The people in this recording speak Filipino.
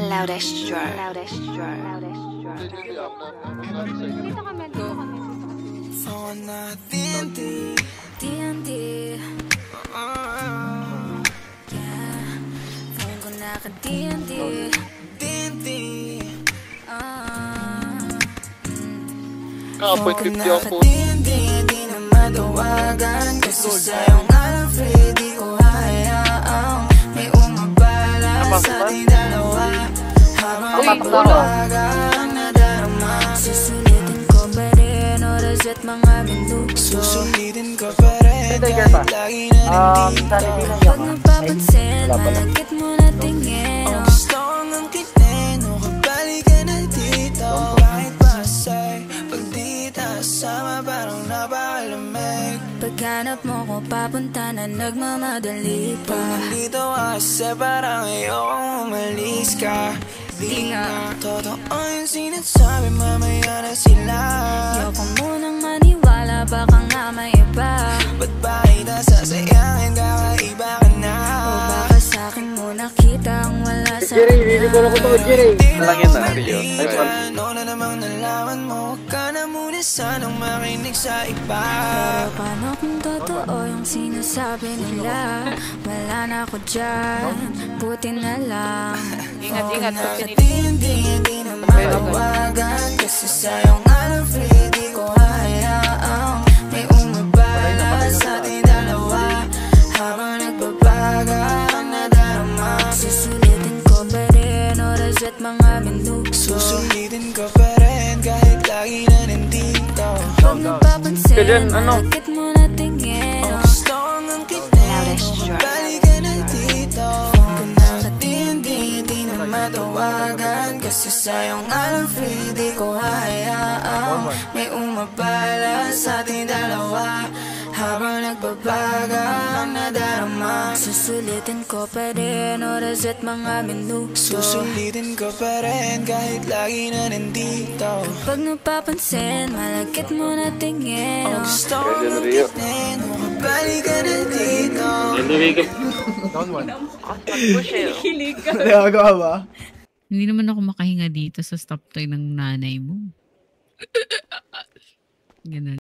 Loudest drawer. Phone na TNT. Yeah. Phone ko na ka TNT. Phone ko na ka TNT. Di na matawagan kasi sa'yo nga lang free. Di ko hayaang may umabala sa ating dalawa. Habang nagbabagang nadarama. Susulitin ko pa rin oras at mga minuto. Susulitin ko pa rin kahit lagi na nandito. Pag napapansin, malagkit mo na tingin. Ang gusto kong angkinin o kabalik ka na dito. Kahit pasay, pag di kasama parang napakalamig. Paghanap mo ko papunta na nagmamadali pa. Pag nandito ka kasi parang ayokong umalis ka. Di nga totoo yung sinasabi, mamaya na sila. Ayoko munang maniwala, baka nga may iba. Ba't ba kita sasayangin, kakaiba ka na? O baka sa'kin mo nakita ang wala sa Jerry, hindi ko na ko to, Jerry. Malangin na, Rio. Ano na namang nalaman mo, huwag ka na muna sanang makinig sa iba. Pero paano kung totoo yung sinasabi nila? Wala na ako dyan, buti na lang. Ingat-ingat pag Hindi na matawagan kasi sa'yo nga lang free. Di ko hayaang may umabala sa ating dalawa. Habang nagbabaga ang nadarama. Susulitin ko pa rin oras at mga minuto. Susulitin ko pa rin kahit lagi na nandito. Pag napapansin, ano? malagkit mo na tingin. Ang gusto kong angkinin, balik ka na dito. Kung nakatindi, di na matawagan kasi sa'yo nga lang free. Di ko hayaang may umabala sa ating dalawa. Habang nagbabaga ang nadarama. Susulitin ko pa rin oras at mga minuto. Susulitin ko pa rin kahit lagi na nandito. Pag napapansin, malagkit mo na tingin. Ang gusto kong angkinin, makabalik ka na dito. Nagagawa ba? Hindi naman ako makahinga dito sa stop toy ng nanay mo. Ganun.